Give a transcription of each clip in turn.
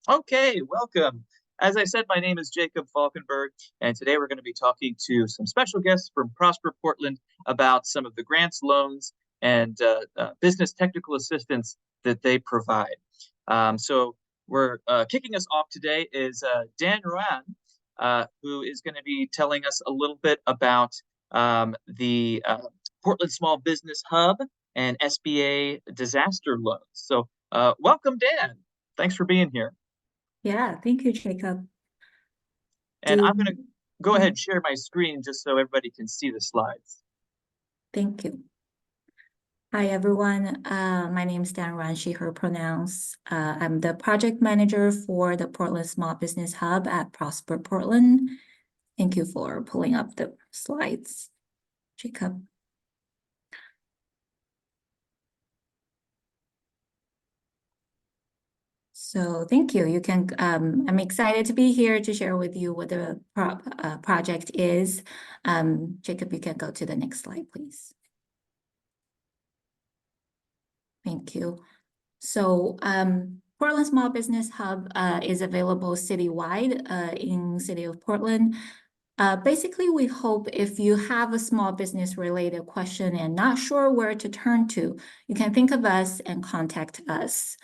Okay, welcome. As I said, my name is Jacob Falkenberg, and today we're going to be talking to some special guests from Prosper Portland about some of the grants, loans, and business technical assistance that they provide. So we're kicking us off today is Dan Ruan, who is going to be telling us a little bit about the Portland Small Business Hub and SBA disaster loans. So welcome, Dan. Thanks for being here. Yeah, thank you, Jacob. And Do I'm going to go ahead mm, and share my screen just so everybody can see the slides. Thank you. Hi, everyone. My name is Dan Ranshi, her pronouns. I'm the project manager for the Portland Small Business Hub at Prosper Portland. Thank you for pulling up the slides, Jacob. So thank you. I'm excited to be here to share with you what the project is. Jacob, you can go to the next slide, please. Thank you. So Portland Small Business Hub is available citywide in City of Portland. Basically, we hope if you have a small business related question and not sure where to turn to, you can think of us and contact us.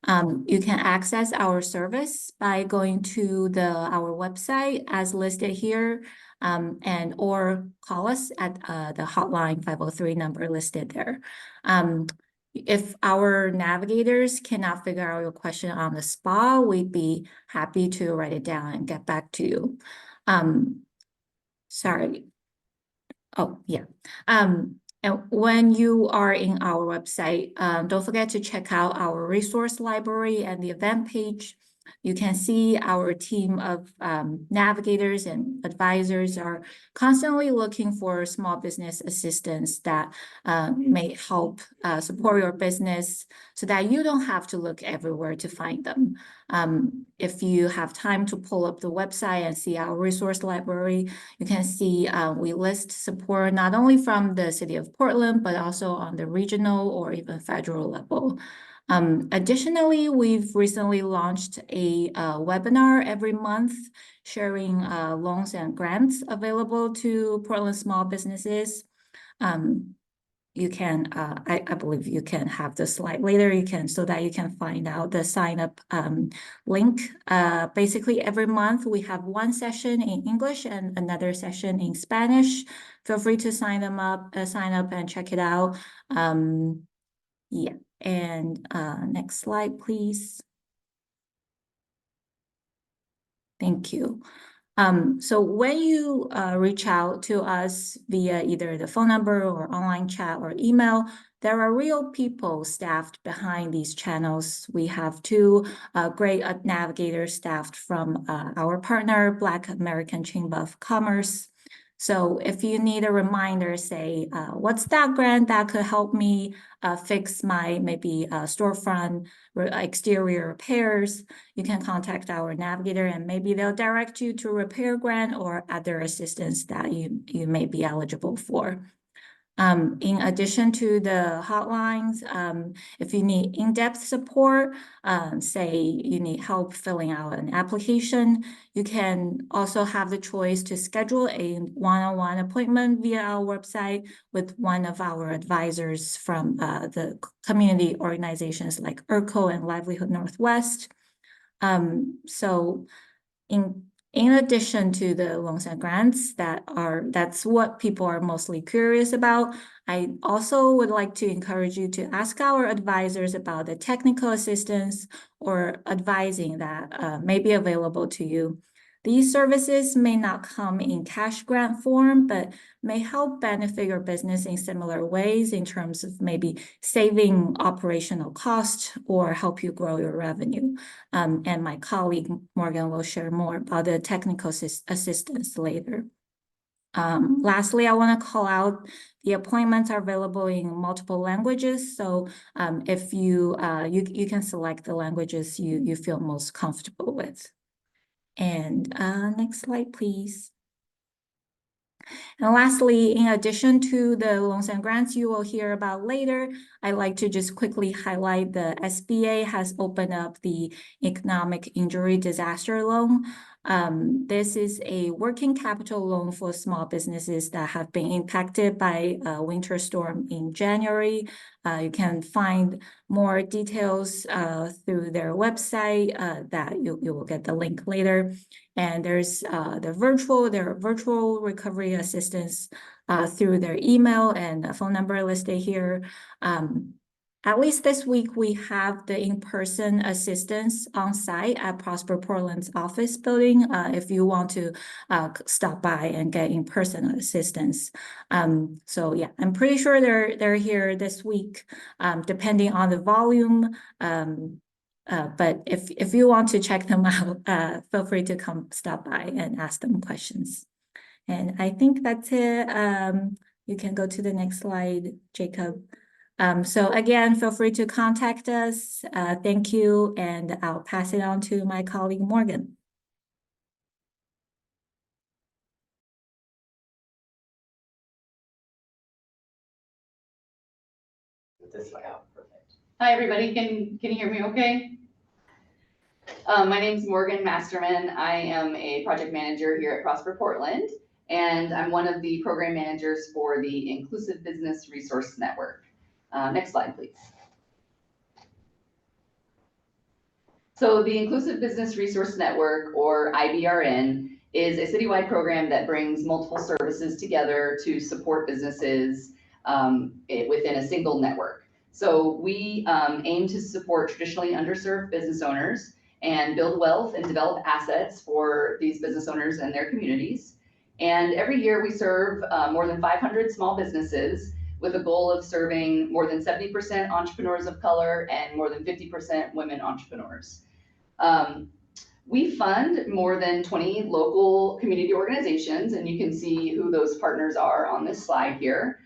You can access our service by going to our website as listed here, or call us at the hotline 503 number listed there. If our navigators cannot figure out your question on the spot, we'd be happy to write it down and get back to you. Sorry. Oh, yeah. And when you are in our website, don't forget to check out our resource library and the event page. You can see our team of navigators and advisors are constantly looking for small business assistance that may help support your business so that you don't have to look everywhere to find them. If you have time to pull up the website and see our resource library, you can see we list support not only from the City of Portland, but also on the regional or even federal level. Additionally, we've recently launched a webinar every month sharing loans and grants available to Portland small businesses. You can, I believe you can have the slide later, so that you can find out the sign up link. Basically every month we have one session in English and another session in Spanish. Feel free to sign up and check it out. Yeah, and next slide, please. Thank you. So when you reach out to us via either the phone number or online chat or email, there are real people staffed behind these channels. We have two great navigators staffed from our partner, Black American Chamber of Commerce. So if you need a reminder, say, what's that grant that could help me fix my maybe storefront exterior repairs, you can contact our navigator and maybe they'll direct you to repair grant or other assistance that you may be eligible for. In addition to the hotlines, if you need in-depth support, say you need help filling out an application, you can also have the choice to schedule a one-on-one appointment via our website with one of our advisors from the community organizations like ERCO and Livelihood Northwest. So in addition to the loans and grants that's what people are mostly curious about, I also would like to encourage you to ask our advisors about the technical assistance or advising that may be available to you. These services may not come in cash grant form, but may help benefit your business in similar ways in terms of maybe saving operational costs or help you grow your revenue. And my colleague Morgan will share more about the technical assistance later. Lastly, I want to call out the appointments are available in multiple languages. So if you can select the languages you feel most comfortable with. And next slide, please. And lastly, in addition to the loans and grants you will hear about later, I'd like to just quickly highlight the SBA has opened up the economic injury disaster loan. This is a working capital loan for small businesses that have been impacted by a winter storm in January. You can find more details through their website that you will get the link later. And there's their virtual recovery assistance through their email and phone number listed here. At least this week, we have the in-person assistance on site at Prosper Portland's office building if you want to stop by and get in-person assistance. So yeah, I'm pretty sure they're here this week, depending on the volume. But if you want to check them out, feel free to come stop by and ask them questions. And I think that's it. You can go to the next slide, Jacob. So again, feel free to contact us. Thank you, and I'll pass it on to my colleague, Morgan. This way out, perfect. Hi, everybody. Can you hear me okay? My name is Morgan Masterman. I am a project manager here at Prosper Portland, and I'm one of the program managers for the Inclusive Business Resource Network. Next slide, please. So the Inclusive Business Resource Network, or IBRN, is a citywide program that brings multiple services together to support businesses within a single network. So we aim to support traditionally underserved business owners and build wealth and develop assets for these business owners and their communities. And every year we serve more than 500 small businesses with a goal of serving more than 70% entrepreneurs of color and more than 50% women entrepreneurs. We fund more than 20 local community organizations, and you can see who those partners are on this slide here.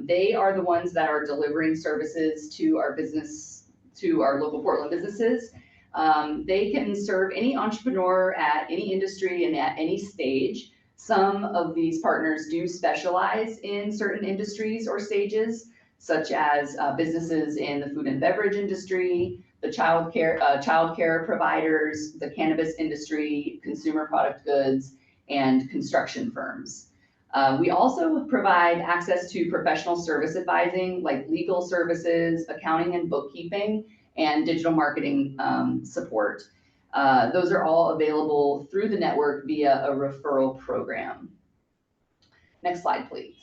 They are the ones that are delivering services to our local Portland businesses. They can serve any entrepreneur at any industry and at any stage. Some of these partners do specialize in certain industries or stages, such as businesses in the food and beverage industry, the childcare providers, the cannabis industry, consumer product goods, and construction firms. We also provide access to professional service advising, like legal services, accounting and bookkeeping, and digital marketing support. Those are all available through the network via a referral program. Next slide, please.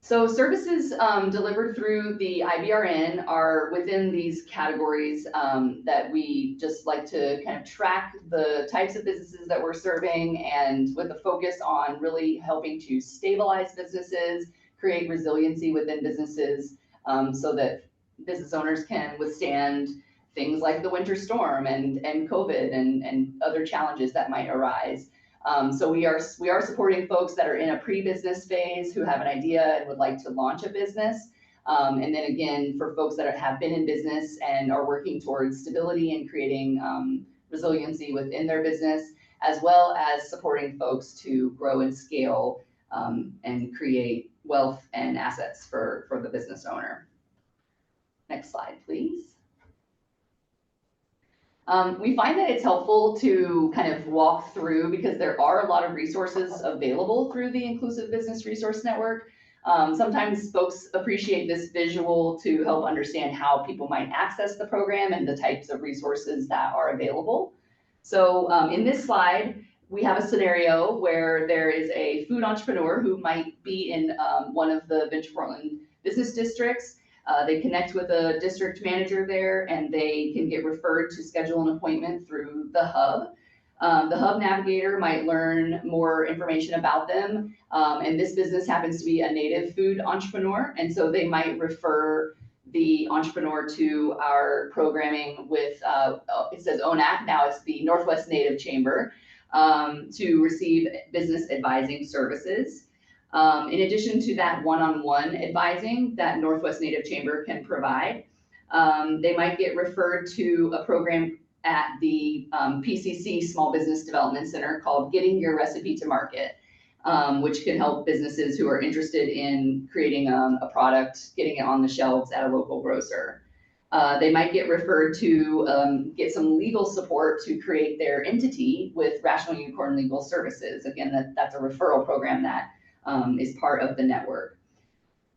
So services delivered through the IBRN are within these categories that we just like to kind of track the types of businesses that we're serving, and with a focus on really helping to stabilize businesses, create resiliency within businesses so that business owners can withstand things like the winter storm and COVID and other challenges that might arise. So we are supporting folks that are in a pre-business phase who have an idea and would like to launch a business. And then again, for folks that have been in business and are working towards stability and creating resiliency within their business, as well as supporting folks to grow and scale and create wealth and assets for the business owner. Next slide, please. We find that it's helpful to kind of walk through, because there are a lot of resources available through the Inclusive Business Resource Network. Sometimes folks appreciate this visual to help understand how people might access the program and the types of resources that are available. So in this slide, we have a scenario where there is a food entrepreneur who might be in one of the Venture Portland business districts. They connect with a district manager there, and they can get referred to schedule an appointment through the hub. The hub navigator might learn more information about them, and this business happens to be a native food entrepreneur, and so they might refer the entrepreneur to our programming with, it says ONAC, now it's the Northwest Native Chamber, to receive business advising services. In addition to that one-on-one advising that Northwest Native Chamber can provide, they might get referred to a program at the PCC Small Business Development Center called Getting Your Recipe to Market, which can help businesses who are interested in creating a product, getting it on the shelves at a local grocer. They might get referred to get some legal support to create their entity with Rational Unicorn Legal Services. Again, that's a referral program that is part of the network.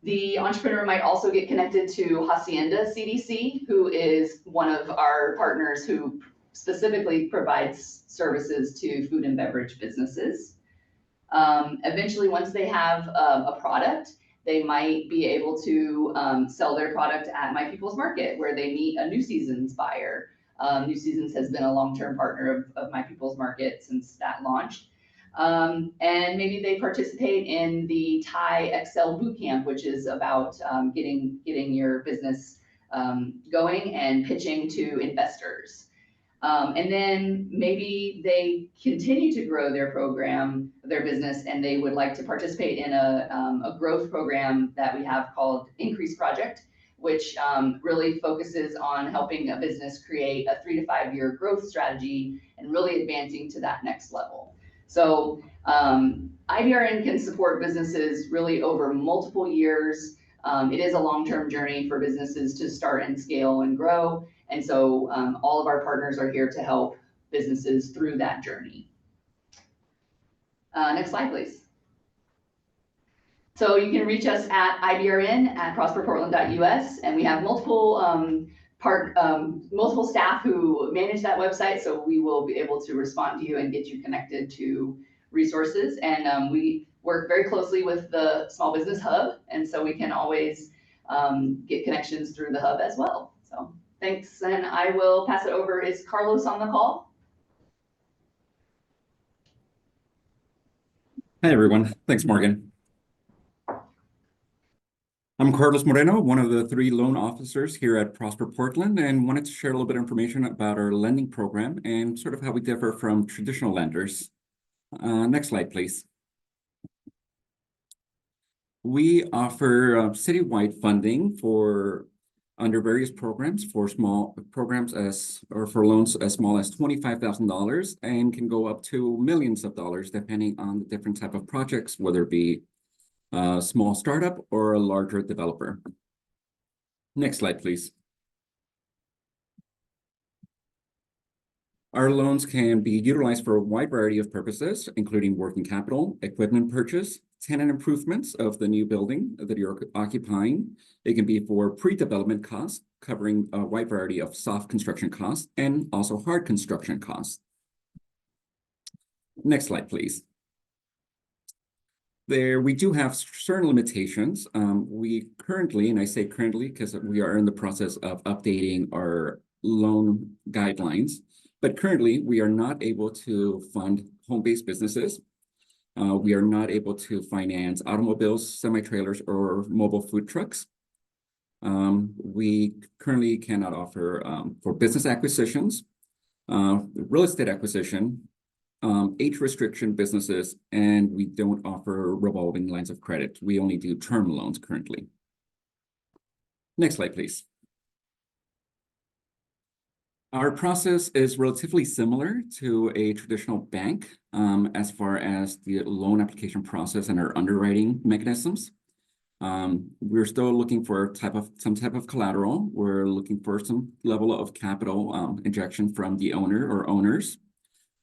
The entrepreneur might also get connected to Hacienda CDC, who is one of our partners who specifically provides services to food and beverage businesses. Eventually, once they have a product, they might be able to sell their product at My People's Market, where they meet a New Seasons buyer. New Seasons has been a long-term partner of My People's Market since that launched. And maybe they participate in the Thai Excel Bootcamp, which is about getting your business going and pitching to investors. And then maybe they continue to grow their program, their business, and they would like to participate in a growth program that we have called Increase Project, which really focuses on helping a business create a 3 to 5 year growth strategy and really advancing to that next level. So IBRN can support businesses really over multiple years. It is a long-term journey for businesses to start and scale and grow. And so all of our partners are here to help businesses through that journey. Next slide, please. So you can reach us at ibrn@prosperportland.us, and we have multiple staff who manage that website, so we will be able to respond to you and get you connected to resources. And we work very closely with the Small Business Hub, and so we can always get connections through the hub as well. So thanks, and I will pass it over. Is Carlos on the call? Hi, everyone. Thanks, Morgan. I'm Carlos Moreno, one of the 3 loan officers here at Prosper Portland, and wanted to share a little bit of information about our lending program and sort of how we differ from traditional lenders. Next slide, please. We offer citywide funding under various programs for small programs for loans as small as $25,000 and can go up to millions of dollars depending on the different type of projects, whether it be a small startup or a larger developer. Next slide, please. Our loans can be utilized for a wide variety of purposes, including working capital, equipment purchase, tenant improvements of the new building that you're occupying. It can be for pre-development costs, covering a wide variety of soft construction costs and also hard construction costs. Next slide, please. We do have certain limitations. We currently, and I say currently because we are in the process of updating our loan guidelines, but currently we are not able to fund home-based businesses. We are not able to finance automobiles, semi-trailers, or mobile food trucks. We currently cannot offer for business acquisitions, real estate acquisition, age restriction businesses, and we don't offer revolving lines of credit. We only do term loans currently. Next slide, please. Our process is relatively similar to a traditional bank as far as the loan application process and our underwriting mechanisms. We're still looking for some type of collateral. We're looking for some level of capital injection from the owner or owners.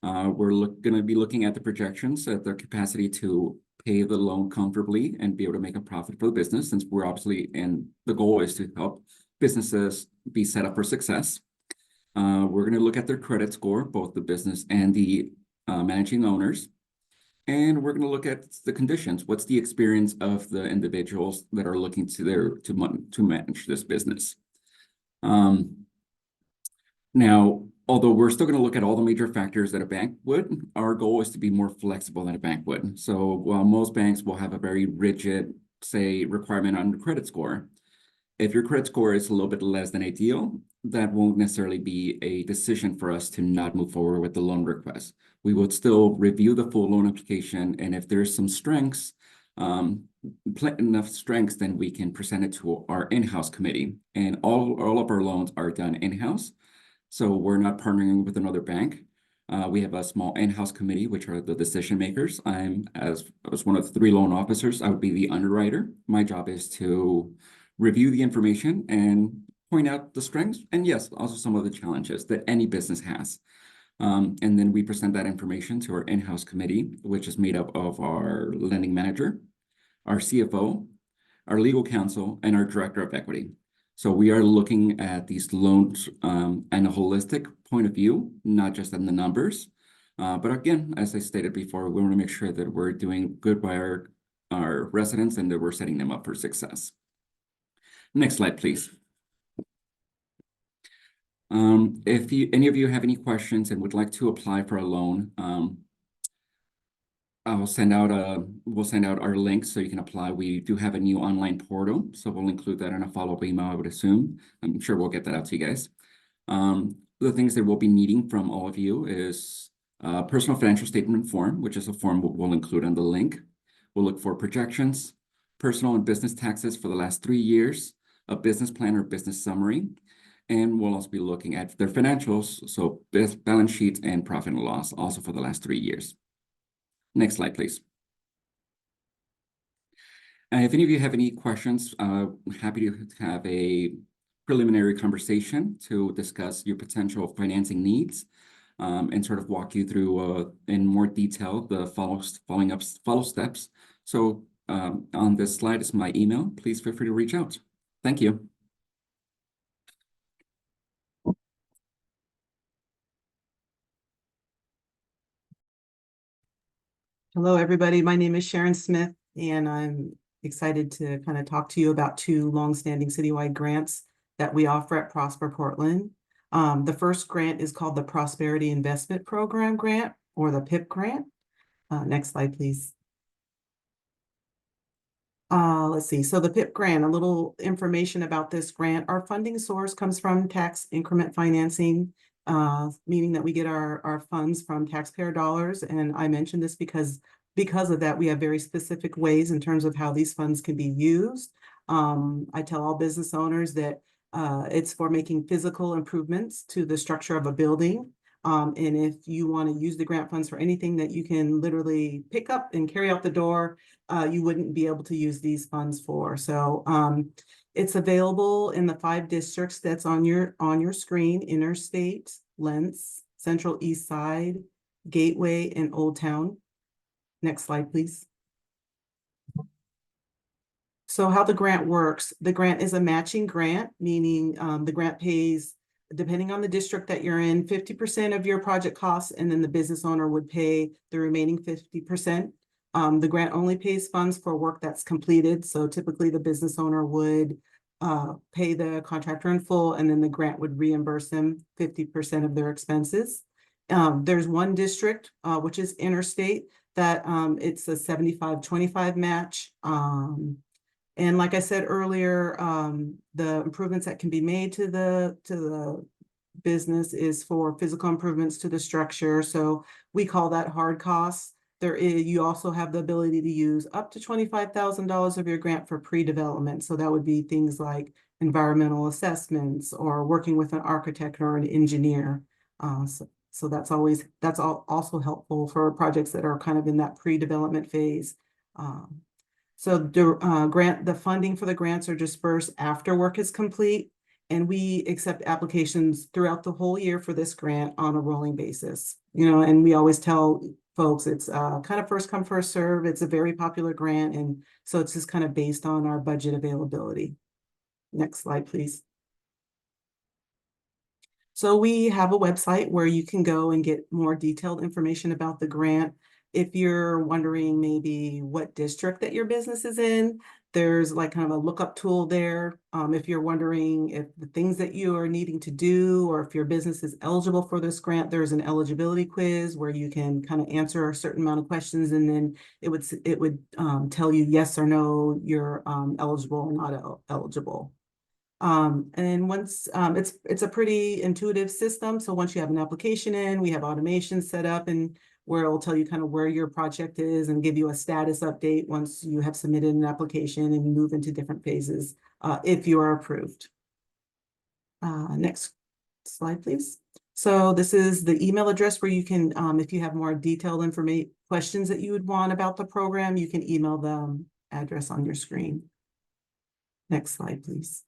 We're going to be looking at the projections at their capacity to pay the loan comfortably and be able to make a profit for the business, since we're obviously, and the goal is to help businesses be set up for success. We're going to look at their credit score, both the business and the managing owners. And we're going to look at the conditions. What's the experience of the individuals that are looking to manage this business? Now, although we're still going to look at all the major factors that a bank would, our goal is to be more flexible than a bank would. So while most banks will have a very rigid, say, requirement on the credit score, if your credit score is a little bit less than ideal, that won't necessarily be a decision for us to not move forward with the loan request. We would still review the full loan application, and if there's some strengths, enough strengths, then we can present it to our in-house committee. And all of our loans are done in-house. So we're not partnering with another bank. We have a small in-house committee, which are the decision makers. As one of the 3 loan officers, I would be the underwriter. My job is to review the information and point out the strengths and yes, also some of the challenges that any business has. And then we present that information to our in-house committee, which is made up of our lending manager, our CFO, our legal counsel, and our director of equity. So we are looking at these loans and a holistic point of view, not just in the numbers. But again, as I stated before, we want to make sure that we're doing good by our residents and that we're setting them up for success. Next slide, please. If any of you have any questions and would like to apply for a loan, we'll send out our link so you can apply. We do have a new online portal, so we'll include that in a follow-up email, I would assume. I'm sure we'll get that out to you guys. The things that we'll be needing from all of you is a personal financial statement form, which is a form we'll include on the link. We'll look for projections, personal and business taxes for the last 3 years, a business plan or business summary, and we'll also be looking at their financials, so balance sheets and profit and loss, also for the last 3 years. Next slide, please. If any of you have any questions, happy to have a preliminary conversation to discuss your potential financing needs and sort of walk you through in more detail the follow steps. So on this slide is my email. Please feel free to reach out. Thank you. Hello, everybody. My name is Sharon Smith, and I'm excited to kind of talk to you about 2 longstanding citywide grants that we offer at Prosper Portland. The first grant is called the Prosperity Investment Program Grant, or the PIP grant. Next slide, please. Let's see. So the PIP grant, a little information about this grant. Our funding source comes from tax increment financing, meaning that we get our funds from taxpayer dollars. And I mentioned this because of that, we have very specific ways in terms of how these funds can be used. I tell all business owners that it's for making physical improvements to the structure of a building. And if you want to use the grant funds for anything that you can literally pick up and carry out the door, you wouldn't be able to use these funds for. So it's available in the 5 districts that's on your screen: Interstate, Lents, Central East Side, Gateway, and Old Town. Next slide, please. So how the grant works: the grant is a matching grant, meaning the grant pays, depending on the district that you're in, 50% of your project costs, and then the business owner would pay the remaining 50%. The grant only pays funds for work that's completed. So typically the business owner would pay the contractor in full, and then the grant would reimburse them 50% of their expenses. There's one district, which is Interstate, that it's a 75-25 match. And like I said earlier, the improvements that can be made to the business is for physical improvements to the structure. So we call that hard costs. You also have the ability to use up to $25,000 of your grant for pre-development. So that would be things like environmental assessments or working with an architect or an engineer. So that's also helpful for projects that are kind of in that pre-development phase. So the funding for the grants are dispersed after work is complete, and we accept applications throughout the whole year for this grant on a rolling basis. And we always tell folks it's kind of first come, first serve. It's a very popular grant, and so it's just kind of based on our budget availability. Next slide, please. So we have a website where you can go and get more detailed information about the grant. If you're wondering maybe what district that your business is in, there's like kind of a lookup tool there. If you're wondering if the things that you are needing to do, or if your business is eligible for this grant, there's an eligibility quiz where you can kind of answer a certain amount of questions, and then it would tell you yes or no, you're eligible or not eligible. And once it's a pretty intuitive system. So once you have an application in, we have automation set up, and where it'll tell you kind of where your project is and give you a status update once you have submitted an application and move into different phases if you are approved. Next slide, please. So this is the email address where you can, if you have more detailed information, questions that you would want about the program, you can email the address on your screen. Next slide, please.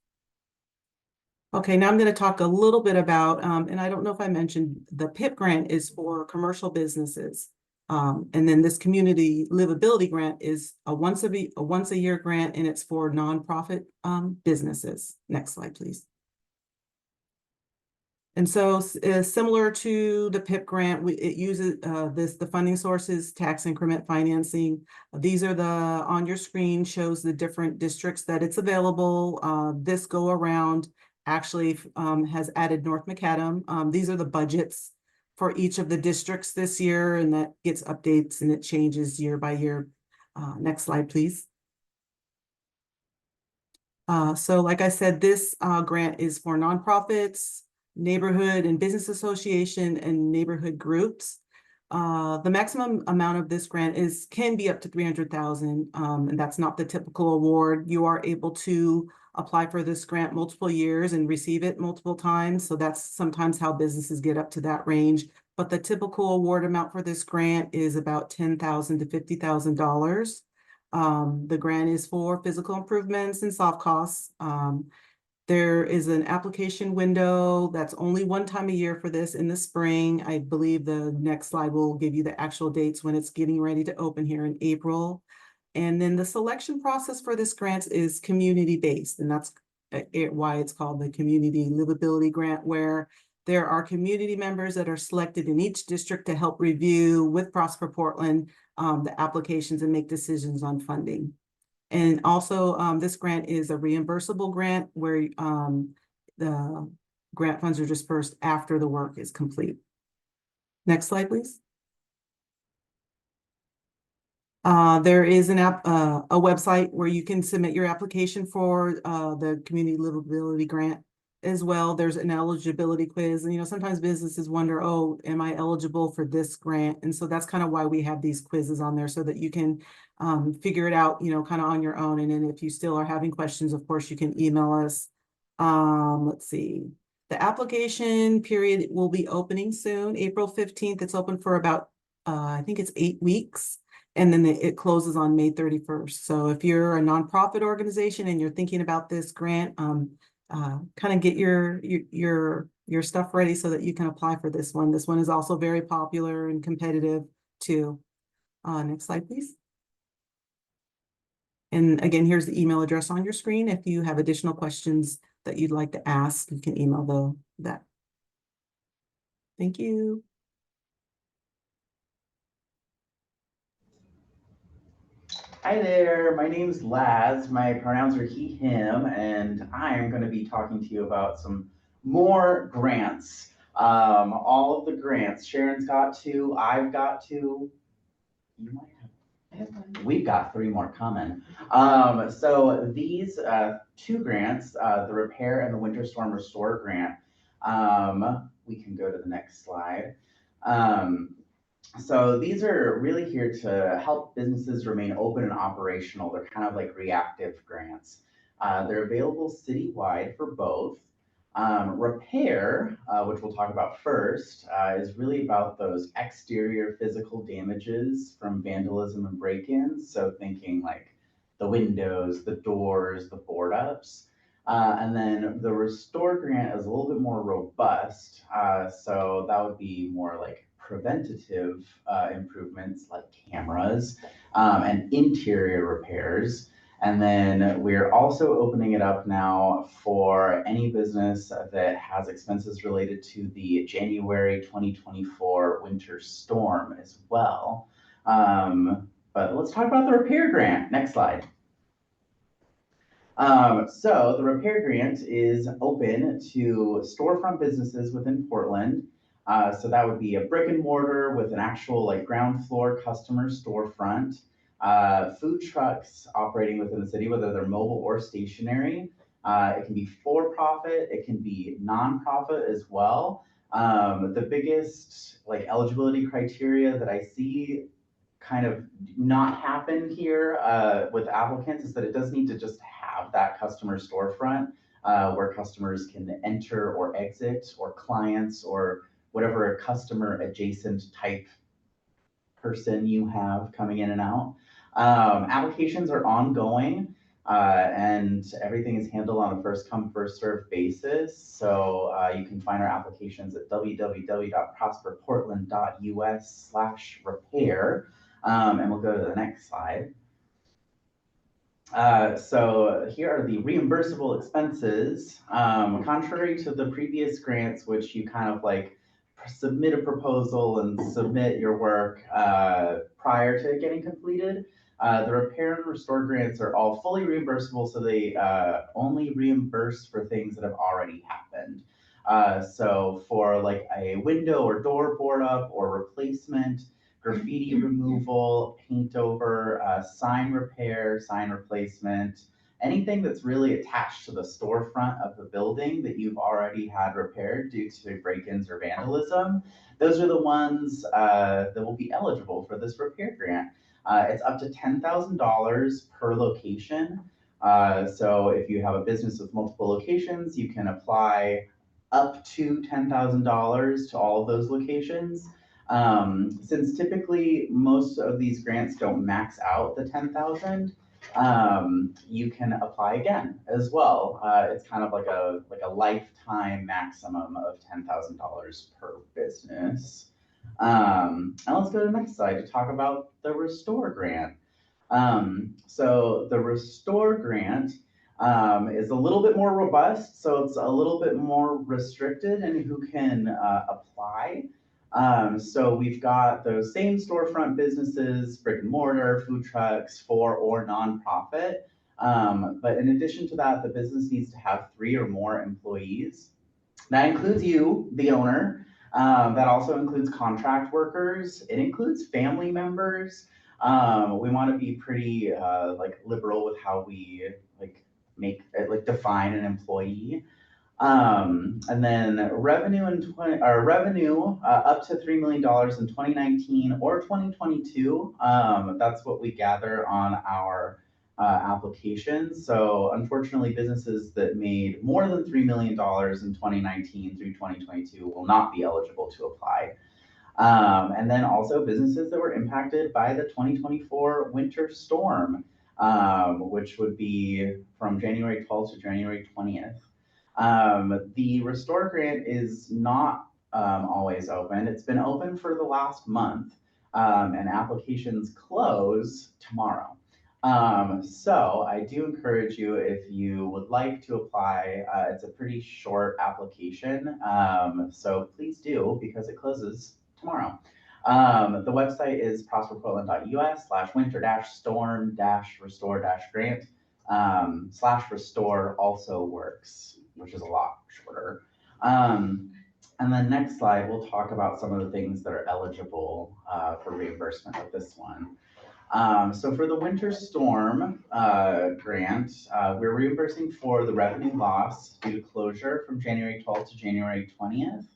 Okay, now I'm going to talk a little bit about, and I don't know if I mentioned, the PIP grant is for commercial businesses. And then this community livability grant is a once a year grant, and it's for nonprofit businesses. Next slide, please. And so similar to the PIP grant, it uses the funding sources, tax increment financing. These are on your screen shows the different districts that it's available. This go around actually has added North Macadam. These are the budgets for each of the districts this year, and that gets updates and it changes year by year. Next slide, please. So like I said, this grant is for nonprofits, neighborhood and business association, and neighborhood groups. The maximum amount of this grant can be up to $300,000, and that's not the typical award. You are able to apply for this grant multiple years and receive it multiple times. So that's sometimes how businesses get up to that range. But the typical award amount for this grant is about $10,000 to $50,000. The grant is for physical improvements and soft costs. There is an application window that's only one time a year for this in the spring. I believe the next slide will give you the actual dates when it's getting ready to open here in April. And then the selection process for this grant is community-based, and that's why it's called the Community Livability Grant, where there are community members that are selected in each district to help review with Prosper Portland the applications and make decisions on funding. And also, this grant is a reimbursable grant where the grant funds are dispersed after the work is complete. Next slide, please. There is a website where you can submit your application for the Community Livability Grant as well. There's an eligibility quiz, and sometimes businesses wonder, oh, am I eligible for this grant? And so that's kind of why we have these quizzes on there, so that you can figure it out, kind of on your own. And then if you still are having questions, of course, you can email us. Let's see. The application period will be opening soon, April 15th. It's open for about, I think it's 8 weeks. And then it closes on May 31st. So if you're a nonprofit organization and you're thinking about this grant, kind of get your stuff ready so that you can apply for this one. This one is also very popular and competitive too. Next slide, please. And again, here's the email address on your screen. If you have additional questions that you'd like to ask, you can email that. Thank you. Hi there, my name's Laz. My pronouns are he, him, and I am going to be talking to you about some more grants. All of the grants. Sharon's got 2, I've got 2. You might have. We've got 3 more coming. So these 2 grants, the Repair and the Winter Storm Restore grant, we can go to the next slide. So these are really here to help businesses remain open and operational. They're kind of like reactive grants. They're available citywide for both. Repair, which we'll talk about first, is really about those exterior physical damages from vandalism and break-ins. So thinking like the windows, the doors, the board ups. And then the Restore grant is a little bit more robust. So that would be more like preventative improvements like cameras and interior repairs. And then we're also opening it up now for any business that has expenses related to the January 2024 winter storm as well. But let's talk about the Repair grant. Next slide. So the Repair grant is open to storefront businesses within Portland. So that would be a brick and mortar with an actual like ground floor customer storefront, food trucks operating within the city, whether they're mobile or stationary. It can be for profit, it can be nonprofit as well. The biggest like eligibility criteria that I see kind of not happen here with applicants is that it does need to just have that customer storefront. where customers can enter or exit, or clients, or whatever customer adjacent type person you have coming in and out. Applications are ongoing, and everything is handled on a first come, first served basis. So you can find our applications at www.prosperportland.us/repair. And we'll go to the next slide. So here are the reimbursable expenses. Contrary to the previous grants, which you kind of like submit a proposal and submit your work prior to it getting completed, the repair and restore grants are all fully reimbursable, so they only reimburse for things that have already happened. So for like a window or door board up or replacement, graffiti removal, paint over, sign repair, sign replacement, anything that's really attached to the storefront of the building that you've already had repaired due to break-ins or vandalism, those are the ones that will be eligible for this repair grant. It's up to $10,000 per location. So if you have a business with multiple locations, you can apply up to $10,000 to all of those locations. Since typically most of these grants don't max out the 10,000, you can apply again as well. It's kind of like a lifetime maximum of $10,000 per business. And let's go to the next slide to talk about the Restore grant. So the Restore grant is a little bit more robust, so it's a little bit more restricted in who can apply. So we've got those same storefront businesses, brick and mortar, food trucks, for or nonprofit. But in addition to that, the business needs to have 3 or more employees. That includes you, the owner. That also includes contract workers. It includes family members. We want to be pretty like liberal with how we define an employee. And then revenue up to $3 million in 2019 or 2022. That's what we gather on our applications. So unfortunately, businesses that made more than $3 million in 2019 through 2022 will not be eligible to apply. And then also businesses that were impacted by the 2024 winter storm, which would be from January 12th to January 20th. The Restore grant is not always open. It's been open for the last month, and applications close tomorrow. So I do encourage you, if you would like to apply, it's a pretty short application. So please do, because it closes tomorrow. The website is prosperportland.us/winter-storm-restore-grant. /restore also works, which is a lot shorter. And then next slide, we'll talk about some of the things that are eligible for reimbursement with this one. So for the winter storm grant, we're reimbursing for the revenue loss due to closure from January 12th to January 20th,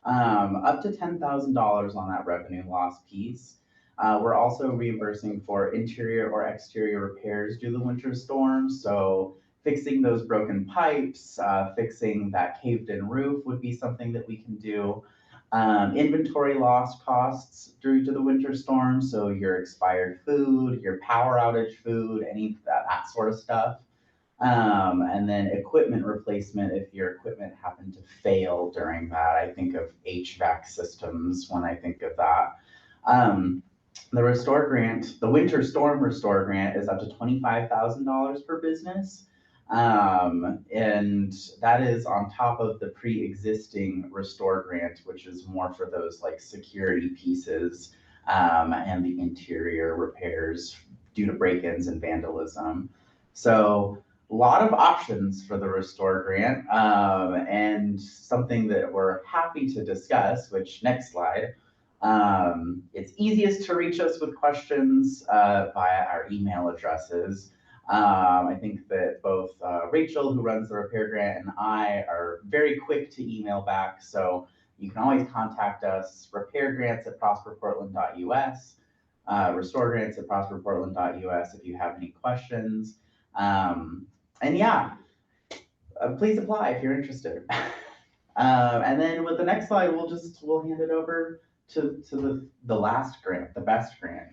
up to $10,000 on that revenue loss piece. We're also reimbursing for interior or exterior repairs due to the winter storm. So fixing those broken pipes, fixing that caved in roof would be something that we can do. Inventory loss costs due to the winter storm. So your expired food, your power outage food, any that sort of stuff. And then equipment replacement if your equipment happened to fail during that. I think of HVAC systems when I think of that. The Restore grant, the Winter Storm Restore grant, is up to $25,000 per business. And that is on top of the pre-existing Restore grant, which is more for those like security pieces and the interior repairs due to break-ins and vandalism. So a lot of options for the Restore grant, and something that we're happy to discuss, which next slide. It's easiest to reach us with questions via our email addresses. I think that both Rachel, who runs the repair grant, and I are very quick to email back. So you can always contact us, repairgrants@prosperportland.us, restoregrants@prosperportland.us if you have any questions. And yeah, please apply if you're interested. And then with the next slide, we'll hand it over to the last grant, the best grant.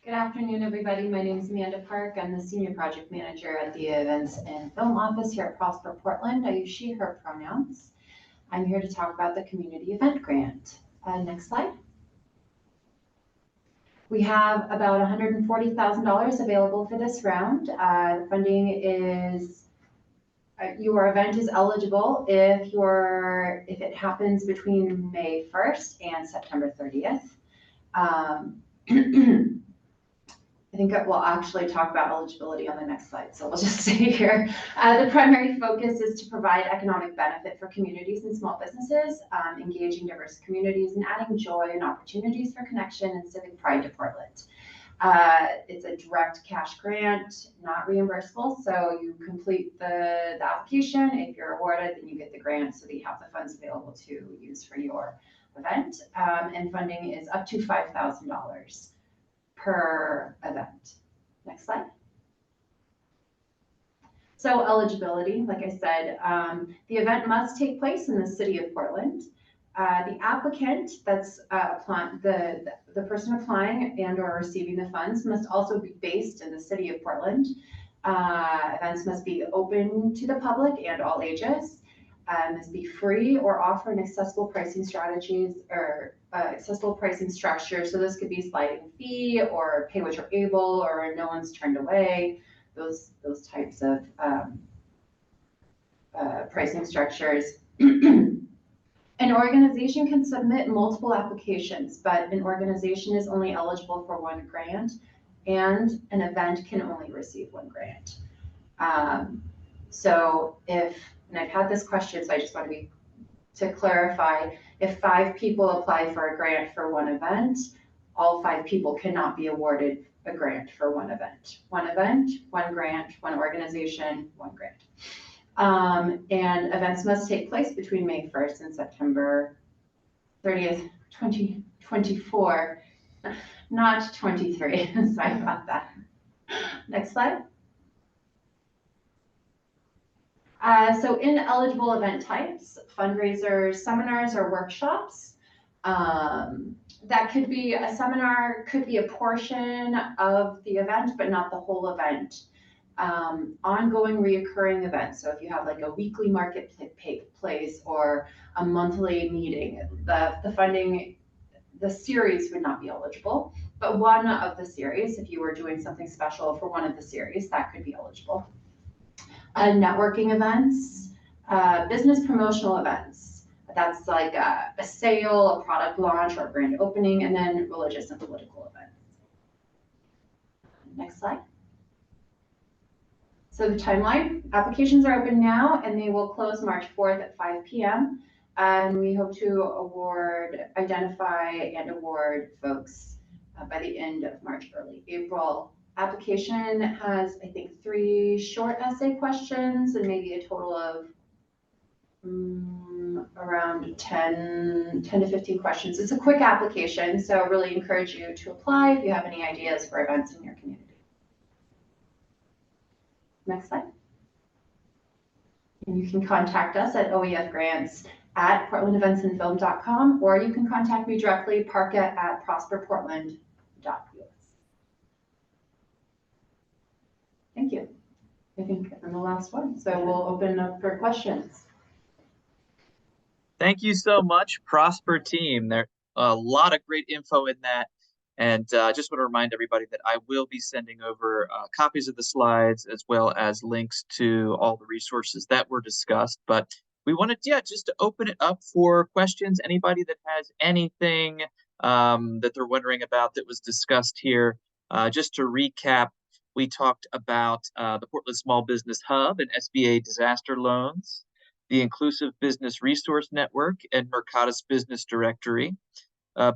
Good afternoon, everybody. My name is Amanda Park. I'm the Senior Project Manager at the Events and Film Office here at Prosper Portland. I use she, her pronouns. I'm here to talk about the Community Event Grant. Next slide. We have about $140,000 available for this round. The funding is, your event is eligible if it happens between May 1st and September 30th. I think we'll actually talk about eligibility on the next slide, so we'll just stay here. The primary focus is to provide economic benefit for communities and small businesses, engaging diverse communities and adding joy and opportunities for connection and civic pride to Portland. It's a direct cash grant, not reimbursable, so you complete the application. If you're awarded, then you get the grant so that you have the funds available to use for your event, and funding is up to $5,000 per event. Next slide. So eligibility, like I said, the event must take place in the city of Portland. The applicant, that's the person applying and or receiving the funds, must also be based in the city of Portland. Events must be open to the public and all ages. Must be free or offer an accessible pricing strategies or accessible pricing structure. So this could be sliding fee or pay what you're able or no one's turned away. Those types of pricing structures. An organization can submit multiple applications, but an organization is only eligible for one grant, and an event can only receive one grant. And I've had this question, so I just want to clarify, if 5 people apply for a grant for one event, all 5 people cannot be awarded a grant for one event. One event, one grant, one organization, one grant. And events must take place between May 1st and September 30th, 2024, not 23. Sorry about that. Next slide. So ineligible event types, fundraisers, seminars, or workshops. That could be a seminar, could be a portion of the event, but not the whole event. Ongoing reoccurring events. So if you have like a weekly marketplace or a monthly meeting, the funding, the series would not be eligible, but one of the series, if you were doing something special for one of the series, that could be eligible. Networking events, business promotional events. That's like a sale, a product launch, or a grand opening, and then religious and political events. Next slide. So the timeline, applications are open now and they will close March 4th at 5 p.m. And we hope to identify and award folks by the end of March, early April. Application has, I think, 3 short essay questions and maybe a total of around 10 to 15 questions. It's a quick application, so I really encourage you to apply if you have any ideas for events in your community. Next slide. And you can contact us at oefgrants@portlandeventsandfilm.com, or you can contact me directly, parka@prosperportland.us. Thank you. I think I'm the last one, so we'll open up for questions. Thank you so much, Prosper team. There's a lot of great info in that. And I just want to remind everybody that I will be sending over copies of the slides as well as links to all the resources that were discussed. But we wanted, just to open it up for questions. Anybody that has anything that they're wondering about that was discussed here. Just to recap, we talked about the Portland Small Business Hub and SBA disaster loans, the Inclusive Business Resource Network and Mercatus Business Directory,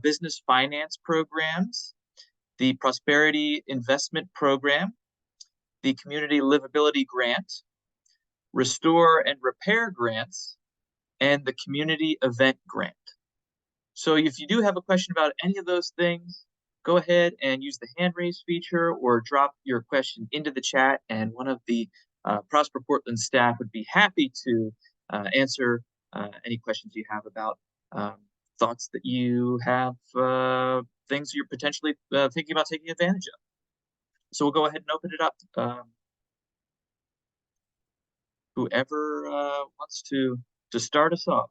business finance programs, the Prosperity Investment Program, the Community Livability Grant, Restore and Repair Grants, and the Community Event Grant. So if you do have a question about any of those things, go ahead and use the hand raise feature or drop your question into the chat, and one of the Prosper Portland staff would be happy to answer any questions you have about thoughts that you have, things you're potentially thinking about taking advantage of. So we'll go ahead and open it up. Whoever wants to start us off.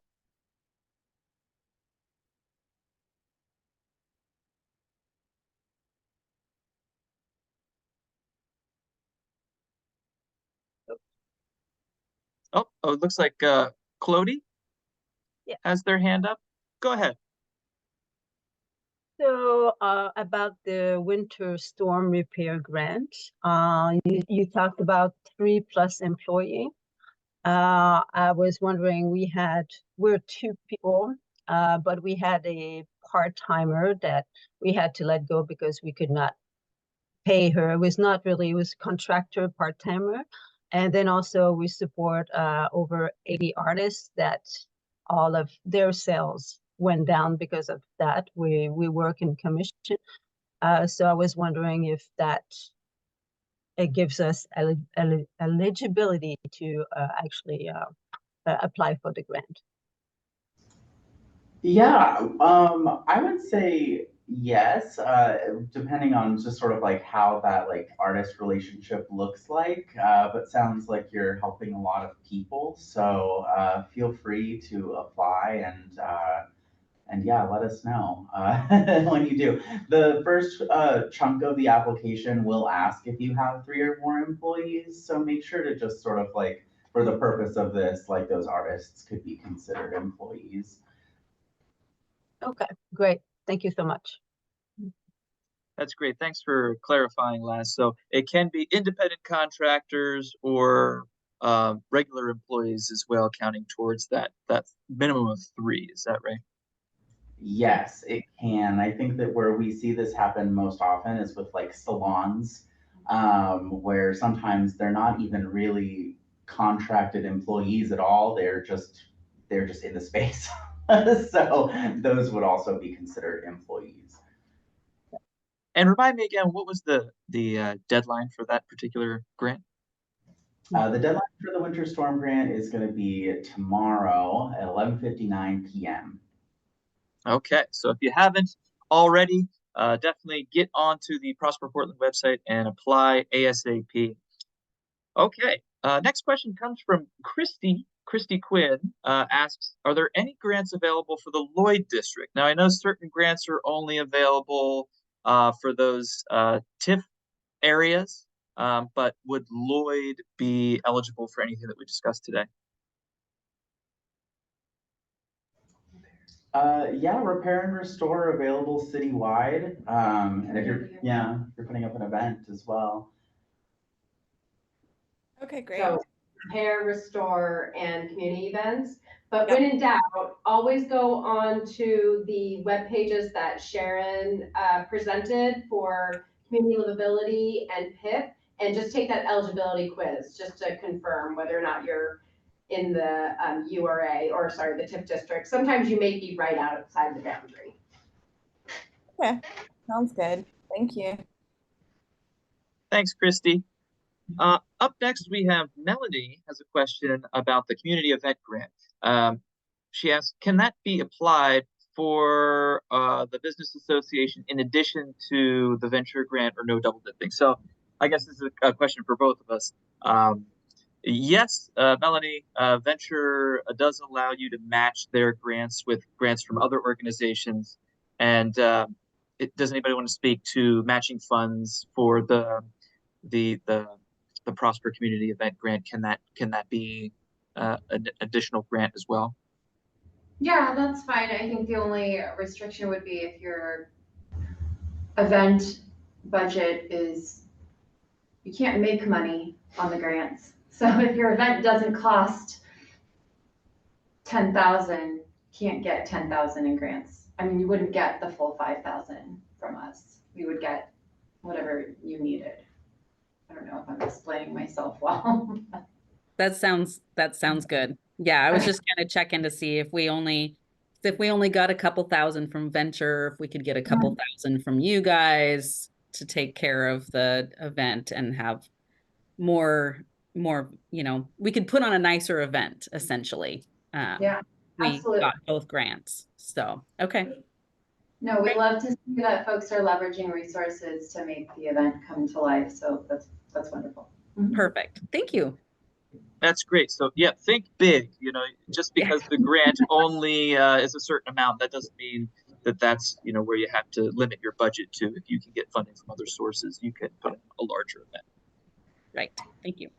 Oh, it looks like Clody has their hand up. Go ahead. So about the winter storm repair grant, you talked about 3+ employee. I was wondering, we're 2 people, but we had a part-timer that we had to let go because we could not pay her. It was contractor part-timer. And then also we support over 80 artists that all of their sales went down because of that. We work in commission. So I was wondering if that it gives us eligibility to actually apply for the grant. Yeah, I would say yes, depending on just sort of like how that like artist relationship looks like. But sounds like you're helping a lot of people, so feel free to apply and yeah, let us know when you do. The first chunk of the application will ask if you have 3 or more employees, so make sure to just sort of like, for the purpose of this, like those artists could be considered employees. Okay, great. Thank you so much. That's great. Thanks for clarifying, Laz. So it can be independent contractors or regular employees as well, counting towards that minimum of 3. Is that right? Yes, it can. I think that where we see this happen most often is with like salons, where sometimes they're not even really contracted employees at all. They're just in the space. So those would also be considered employees. And remind me again, what was the deadline for that particular grant? The deadline for the winter storm grant is going to be tomorrow at 11:59 p.m. Okay, so if you haven't already, definitely get onto the Prosper Portland website and apply ASAP. Okay, next question comes from Christy. Christy Quinn asks, are there any grants available for the Lloyd district? Now, I know certain grants are only available for those TIF areas, but would Lloyd be eligible for anything that we discussed today? Yeah, repair and restore available citywide. And if you're putting up an event as well. Okay, great. So repair, restore, and community events. But when in doubt, always go on to the web pages that Sharon presented for community livability and PIP, and just take that eligibility quiz just to confirm whether or not you're in the URA, or sorry, the TIP district. Sometimes you may be right outside the boundary. Okay, sounds good. Thank you. Thanks, Christy. Up next, we have Melanie has a question about the community event grant. She asks, can that be applied for the business association in addition to the venture grant, or no double dipping? So I guess this is a question for both of us. Yes, Melanie, Venture does allow you to match their grants with grants from other organizations. And does anybody want to speak to matching funds for the Prosper Community Event Grant? Can that be an additional grant as well? Yeah, that's fine. I think the only restriction would be if your event budget is, you can't make money on the grants. So if your event doesn't cost 10,000, can't get 10,000 in grants. I mean, you wouldn't get the full 5,000 from us. You would get whatever you needed. I don't know if I'm explaining myself well. That sounds good. Yeah, I was just kind of checking to see if we only got a couple thousand from Venture, if we could get a couple thousand from you guys to take care of the event and have more more, we could put on a nicer event, essentially. Yeah, We absolutely. got both grants. So, okay. No, we love to see that folks are leveraging resources to make the event come to life. So that's wonderful. Perfect. Thank you. That's great. So yeah, think big, just because the grant only is a certain amount, that doesn't mean that that's, where you have to limit your budget to. If you can get funding from other sources, you can put in a larger event. Right. Thank you.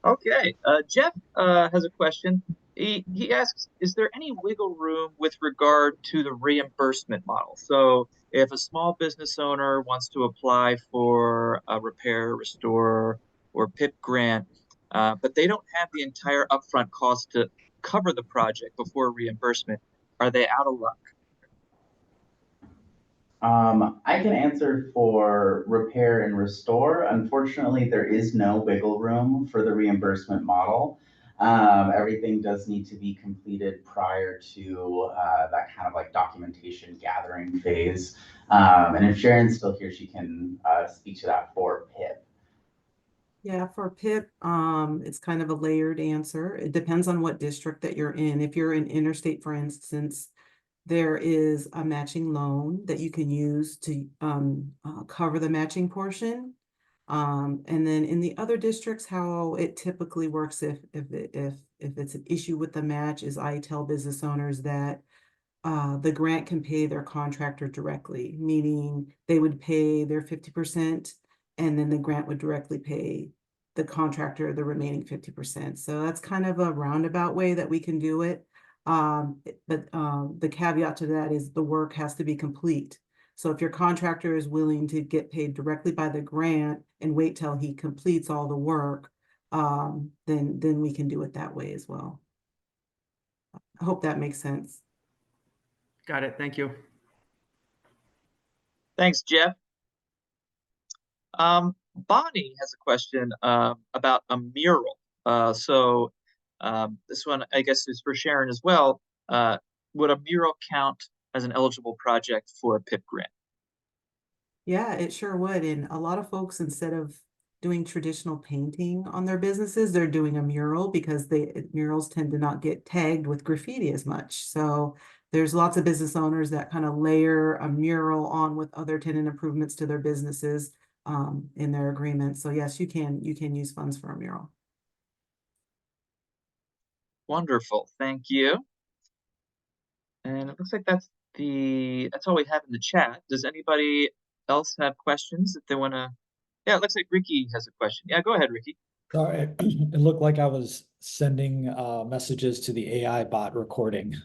Okay. Jeff has a question. He asks, is there any wiggle room with regard to the reimbursement model? So if a small business owner wants to apply for a repair, restore, or PIP grant, but they don't have the entire upfront cost to cover the project before reimbursement, are they out of luck? I can answer for repair and restore. Unfortunately, there is no wiggle room for the reimbursement model. Everything does need to be completed prior to that kind of like documentation gathering phase. And if Sharon's still here, she can speak to that for PIP. Yeah, for PIP, it's kind of a layered answer. It depends on what district that you're in. If you're in interstate, for instance, there is a matching loan that you can use to cover the matching portion. And then in the other districts, how it typically works if it's an issue with the match is I tell business owners that the grant can pay their contractor directly, meaning they would pay their 50% and then the grant would directly pay the contractor the remaining 50%. So that's kind of a roundabout way that we can do it. But the caveat to that is the work has to be complete. So if your contractor is willing to get paid directly by the grant and wait till he completes all the work, then we can do it that way as well. I hope that makes sense. Got it. Thank you. Thanks, Jeff. Bonnie has a question about a mural. This one, I guess, is for Sharon as well. Would a mural count as an eligible project for a PIP grant? Yeah, it sure would. And a lot of folks, instead of doing traditional painting on their businesses, they're doing a mural because murals tend to not get tagged with graffiti as much. So there's lots of business owners that kind of layer a mural on with other tenant improvements to their businesses in their agreement. So yes, you can use funds for a mural. Wonderful, thank you. And it looks like that's all we have in the chat. Does anybody else have questions that they want to? Yeah, it looks like Ricky has a question. Yeah, go ahead, Ricky. Sorry, it looked like I was sending messages to the AI bot recording.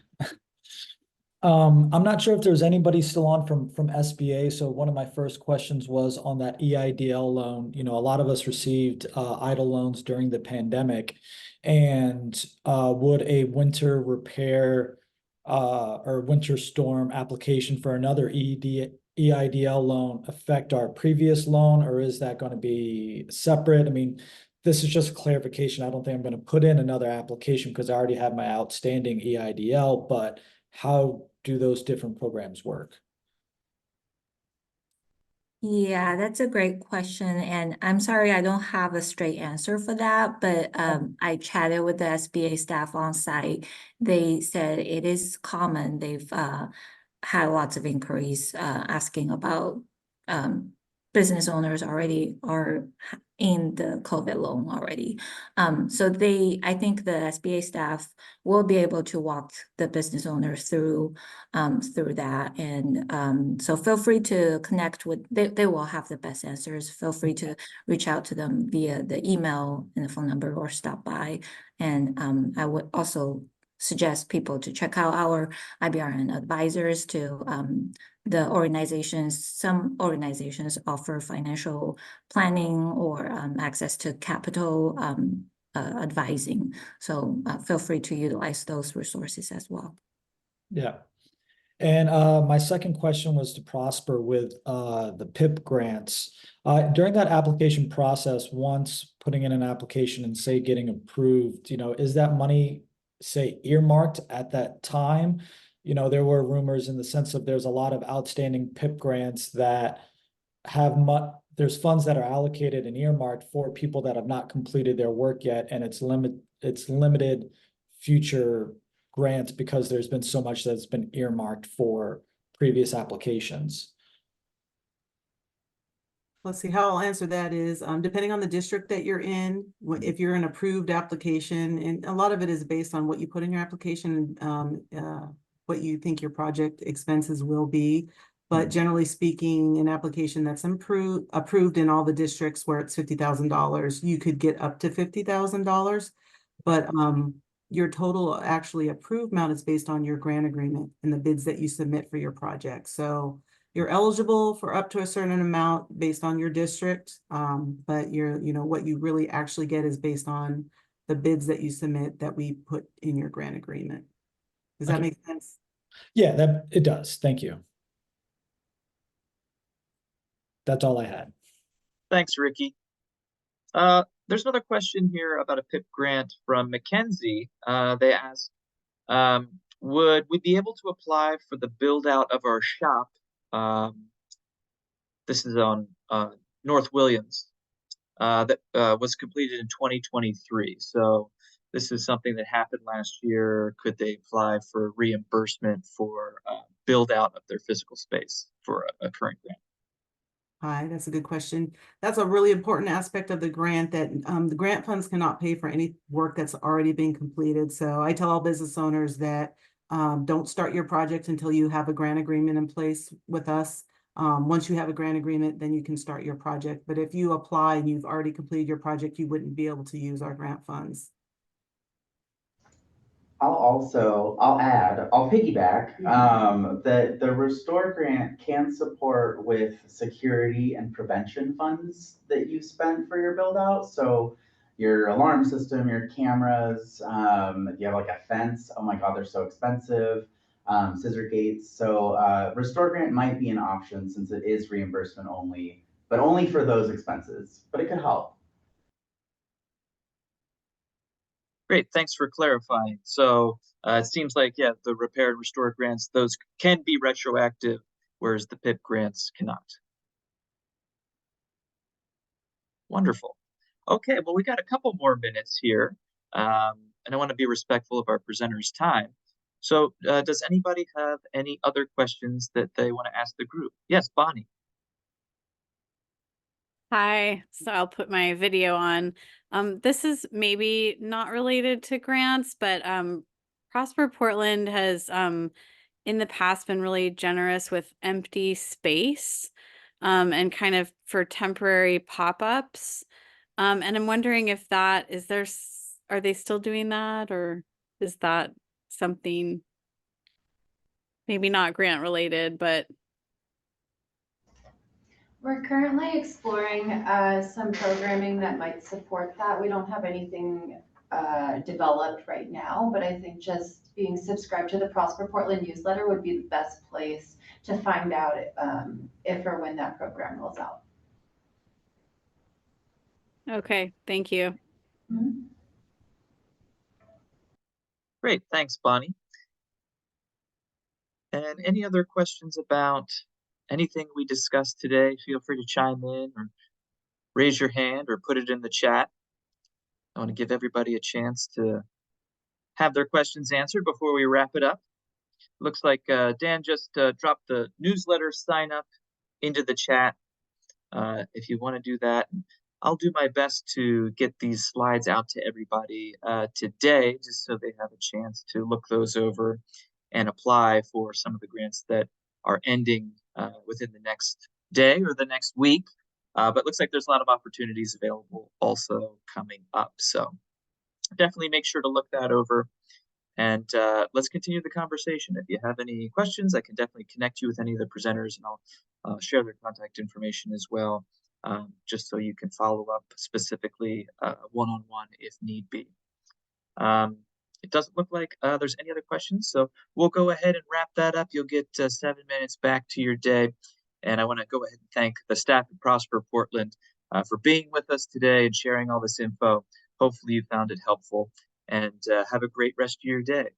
I'm not sure if there's anybody still on from SBA. So one of my first questions was on that EIDL loan. A lot of us received EIDL loans during the pandemic, and would a winter repair or winter storm application for another EIDL loan affect our previous loan, or is that going to be separate? I mean, this is just clarification. I don't think I'm going to put in another application because I already have my outstanding EIDL, but how do those different programs work? Yeah, that's a great question. And I'm sorry, I don't have a straight answer for that, but I chatted with the SBA staff on site. They said it is common. They've had lots of inquiries asking about business owners already are in the COVID loan already. So I think the SBA staff will be able to walk the business owners through that. And so feel free to connect with, they will have the best answers. Feel free to reach out to them via the email and the phone number or stop by. And I would also suggest people to check out our IBRN advisors to the organizations. Some organizations offer financial planning or access to capital advising. So feel free to utilize those resources as well. Yeah. And my second question was to Prosper with the PIP grants. During that application process, once putting in an application and say getting approved, is that money, say, earmarked at that time? There were rumors in the sense of there's a lot of outstanding PIP grants that have there's funds that are allocated and earmarked for people that have not completed their work yet, and it's limited future grants because there's been so much that's been earmarked for previous applications. Let's see, how I'll answer that is, depending on the district that you're in, if you're an approved application, and a lot of it is based on what you put in your application, what you think your project expenses will be. But generally speaking, an application that's approved in all the districts where it's $50,000, you could get up to $50,000. But your total actually approved amount is based on your grant agreement and the bids that you submit for your project. So you're eligible for up to a certain amount based on your district, but what you really actually get is based on the bids that you submit that we put in your grant agreement. Does that make sense? Yeah, it does. Thank you. That's all I had. Thanks, Ricky. There's another question here about a PIP grant from Mackenzie. They asked, would we be able to apply for the build out of our shop? This is on North Williams, that was completed in 2023. So this is something that happened last year. Could they apply for reimbursement for build out of their physical space for a current grant? Hi, that's a good question. That's a really important aspect of the grant, that the grant funds cannot pay for any work that's already been completed. So I tell all business owners that don't start your project until you have a grant agreement in place with us. Once you have a grant agreement, then you can start your project. But if you apply and you've already completed your project, you wouldn't be able to use our grant funds. I'll piggyback, that the Restore grant can support with security and prevention funds that you spent for your build out. So your alarm system, your cameras, if you have like a fence, oh my God, they're so expensive, scissor gates. So Restore grant might be an option since it is reimbursement only, but only for those expenses, but it could help. Great, thanks for clarifying. So it seems like, yeah, the repair and restore grants, those can be retroactive, whereas the PIP grants cannot. Wonderful. Okay, well, we got a couple more minutes here, and I want to be respectful of our presenters' time. So does anybody have any other questions that they want to ask the group? Yes, Bonnie. Hi, so I'll put my video on. This is maybe not related to grants, but Prosper Portland has in the past been really generous with empty space and kind of for temporary pop-ups. And I'm wondering if that are they still doing that, or is that something maybe not grant related, but We're currently exploring some programming that might support that. We don't have anything developed right now, but I think just being subscribed to the Prosper Portland newsletter would be the best place to find out if or when that program rolls out. okay, thank you. Mm-hmm. Great, thanks, Bonnie. And any other questions about anything we discussed today? Feel free to chime in or raise your hand or put it in the chat. I want to give everybody a chance to have their questions answered before we wrap it up. Looks like Dan just dropped the newsletter sign up into the chat. If you want to do that, I'll do my best to get these slides out to everybody today, just so they have a chance to look those over and apply for some of the grants that are ending within the next day or the next week. But looks like there's a lot of opportunities available also coming up. So definitely make sure to look that over, and let's continue the conversation. If you have any questions, I can definitely connect you with any of the presenters, and I'll share their contact information as well, just so you can follow up specifically one-on-one if need be. It doesn't look like there's any other questions, so we'll go ahead and wrap that up. You'll get 7 minutes back to your day. And I want to go ahead and thank the staff at Prosper Portland for being with us today and sharing all this info. Hopefully you found it helpful, and have a great rest of your day.